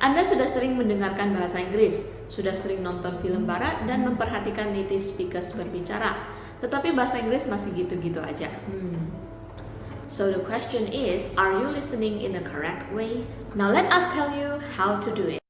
Anda sudah sering mendengarkan bahasa Inggris, sudah sering nonton film barat dan memperhatikan native speakers berbicara, tetapi bahasa Inggris masih gitu-gitu aja. So the question is, are you listening in the correct way? Now let us tell you how to do it.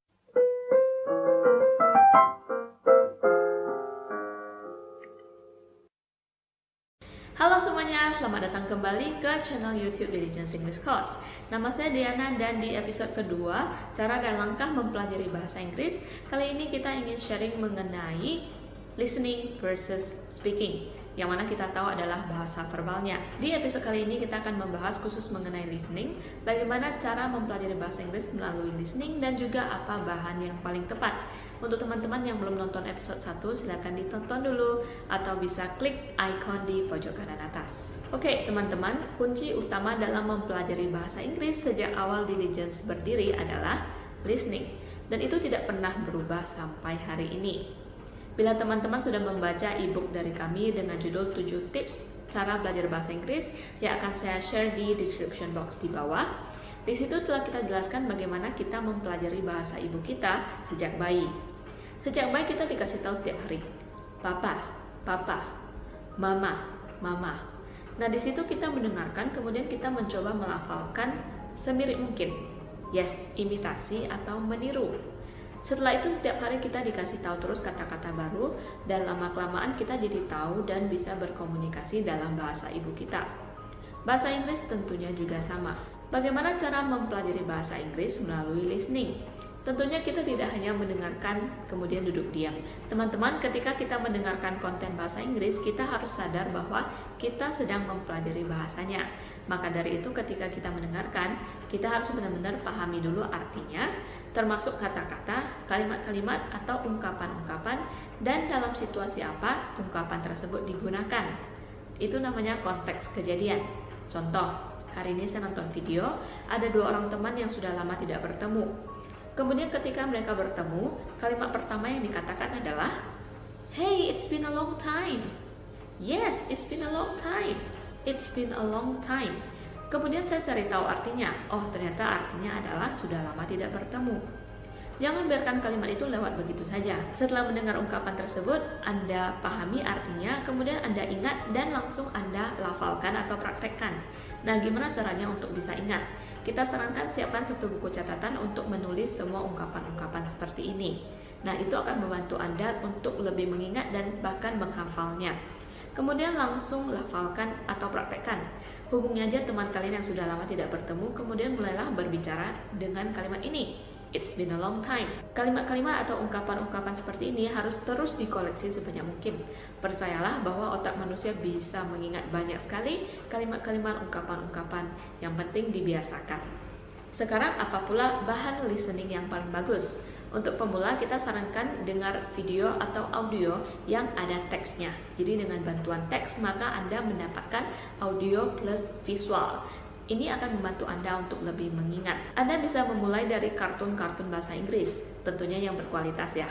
Halo semuanya, selamat datang kembali ke channel YouTube Diligence English Course. Nama saya Diana dan di episode kedua, cara dan langkah mempelajari bahasa Inggris, kali ini kita ingin sharing mengenai listening versus speaking, yang mana kita tahu adalah bahasa verbalnya. Di episode kali ini kita akan membahas khusus mengenai listening, bagaimana cara mempelajari bahasa Inggris melalui listening dan juga apa bahan yang paling tepat. Untuk teman-teman yang belum nonton episode 1, silahkan ditonton dulu atau bisa klik icon di pojok kanan atas. Oke, teman-teman, kunci utama dalam mempelajari bahasa Inggris sejak awal Diligence berdiri adalah listening, dan itu tidak pernah berubah sampai hari ini. Bila teman-teman sudah membaca e-book dari kami dengan judul 7 tips cara belajar bahasa Inggris yang akan saya share di description box di bawah, di situ telah kita jelaskan bagaimana kita mempelajari bahasa ibu kita sejak bayi. Sejak bayi kita dikasih tahu setiap hari, papa, papa, mama, mama. Nah, di situ kita mendengarkan, kemudian kita mencoba melafalkan semirip mungkin. Yes, imitasi atau meniru. Setelah itu setiap hari kita dikasih tahu terus kata-kata baru dan lama-kelamaan kita jadi tahu dan bisa berkomunikasi dalam bahasa ibu kita. Bahasa Inggris tentunya juga sama. Bagaimana cara mempelajari bahasa Inggris melalui listening? Tentunya kita tidak hanya mendengarkan kemudian duduk diam. Teman-teman, ketika kita mendengarkan konten bahasa Inggris, kita harus sadar bahwa kita sedang mempelajari bahasanya. Maka dari itu ketika kita mendengarkan, kita harus benar-benar pahami dulu artinya, termasuk kata-kata, kalimat-kalimat atau ungkapan-ungkapan, dan dalam situasi apa ungkapan tersebut digunakan. Itu namanya konteks kejadian. Contoh, hari ini saya nonton video, ada 2 orang teman yang sudah lama tidak bertemu. Kemudian ketika mereka bertemu, kalimat pertama yang dikatakan adalah, "Hey, it's been a long time." Yes, it's been a long time. It's been a long time. Kemudian saya cari tahu artinya. Oh, ternyata artinya adalah sudah lama tidak bertemu. Jangan biarkan kalimat itu lewat begitu saja. Setelah mendengar ungkapan tersebut, Anda pahami artinya, kemudian Anda ingat dan langsung Anda lafalkan atau praktekkan. Nah, gimana caranya untuk bisa ingat? Kita sarankan siapkan 1 buku catatan untuk menulis semua ungkapan-ungkapan seperti ini. Nah, itu akan membantu Anda untuk lebih mengingat dan bahkan menghafalnya. Kemudian langsung lafalkan atau praktekkan. Hubungi aja teman kalian yang sudah lama tidak bertemu, kemudian mulailah berbicara dengan kalimat ini. It's been a long time. Kalimat-kalimat atau ungkapan-ungkapan seperti ini harus terus dikoleksi sebanyak mungkin. Percayalah bahwa otak manusia bisa mengingat banyak sekali kalimat-kalimat ungkapan-ungkapan, yang penting dibiasakan. Sekarang apa pula bahan listening yang paling bagus? Untuk pemula kita sarankan dengar video atau audio yang ada teksnya. Jadi dengan bantuan teks maka Anda mendapatkan audio plus visual. Ini akan membantu Anda untuk lebih mengingat. Anda bisa memulai dari kartun-kartun bahasa Inggris, tentunya yang berkualitas ya.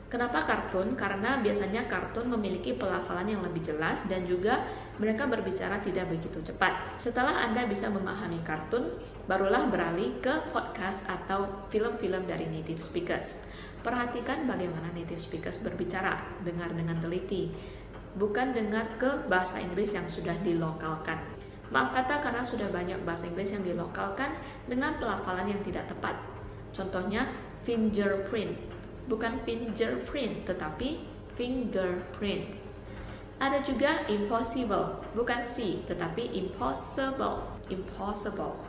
Kenapa kartun? Karena biasanya kartun memiliki pelafalan yang lebih jelas dan juga mereka berbicara tidak begitu cepat. Setelah Anda bisa memahami kartun, barulah beralih ke podcast atau film-film dari native speakers. Perhatikan bagaimana native speakers berbicara, dengar dengan teliti. Bukan dengar ke bahasa Inggris yang sudah dilokalkan. Maaf kata karena sudah banyak bahasa Inggris yang dilokalkan dengan pelafalan yang tidak tepat. Contohnya fingerprint, bukan fingerprint tetapi fingerprint. Ada juga impossible, bukan C tetapi impossible. Impossible.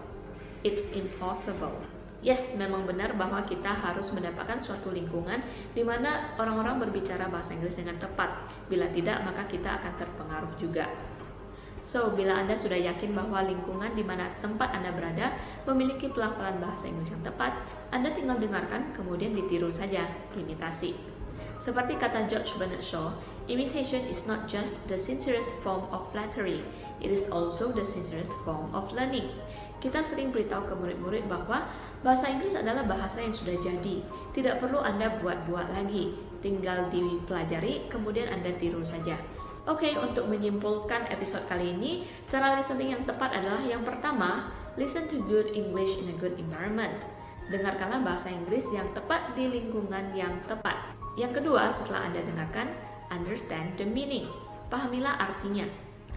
It's impossible. Yes, memang benar bahwa kita harus mendapatkan suatu lingkungan di mana orang-orang berbicara bahasa Inggris dengan tepat. Bila tidak, maka kita akan terpengaruh juga. So, bila Anda sudah yakin bahwa lingkungan di mana tempat Anda berada memiliki pelafalan bahasa Inggris yang tepat, Anda tinggal dengarkan, kemudian ditiru saja, imitasi. Seperti kata George Bernard Shaw, imitation is not just the sincerest form of flattery, it is also the sincerest form of learning. Kita sering beritahu ke murid-murid bahwa bahasa Inggris adalah bahasa yang sudah jadi, tidak perlu Anda buat-buat lagi, tinggal dipelajari, kemudian Anda tiru saja. Oke, untuk menyimpulkan episode kali ini, cara listening yang tepat adalah yang pertama, listen to good English in a good environment. Dengarkanlah bahasa Inggris yang tepat di lingkungan yang tepat. Yang kedua, setelah Anda dengarkan, understand the meaning. Pahamilah artinya.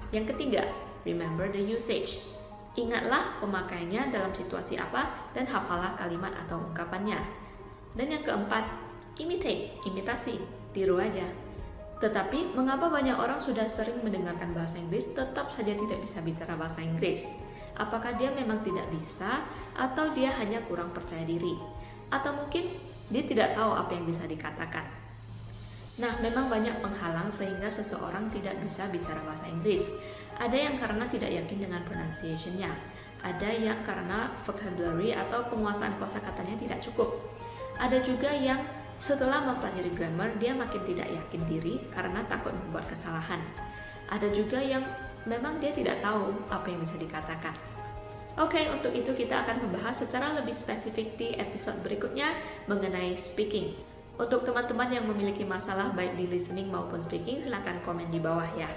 Yang ketiga, remember the usage. Ingatlah pemakaiannya dalam situasi apa dan hafallah kalimat atau ungkapannya. Dan yang keempat, imitate, imitasi, tiru aja. Tetapi, mengapa banyak orang sudah sering mendengarkan bahasa Inggris tetap saja tidak bisa bicara bahasa Inggris? Apakah dia memang tidak bisa, atau dia hanya kurang percaya diri? Atau mungkin dia tidak tahu apa yang bisa dikatakan? Nah, memang banyak penghalang sehingga seseorang tidak bisa bicara bahasa Inggris. Ada yang karena tidak yakin dengan pronunciation-nya. Ada yang karena vocabulary atau penguasaan kosakatanya tidak cukup. Ada juga yang setelah mempelajari grammar, dia makin tidak yakin diri karena takut membuat kesalahan. Ada juga yang memang dia tidak tahu apa yang bisa dikatakan. Oke, untuk itu kita akan membahas secara lebih spesifik di episode berikutnya mengenai speaking. Untuk teman-teman yang memiliki masalah baik di listening maupun speaking, silahkan komen di bawah ya.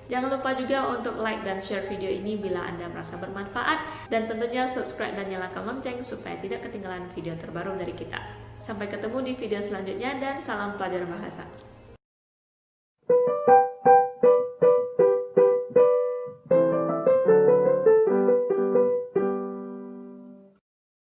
Jangan lupa juga untuk like dan share video ini bila Anda merasa bermanfaat, dan tentunya subscribe dan nyalakan lonceng supaya tidak ketinggalan video terbaru dari kita. Sampai ketemu di video selanjutnya dan salam pelajar bahasa.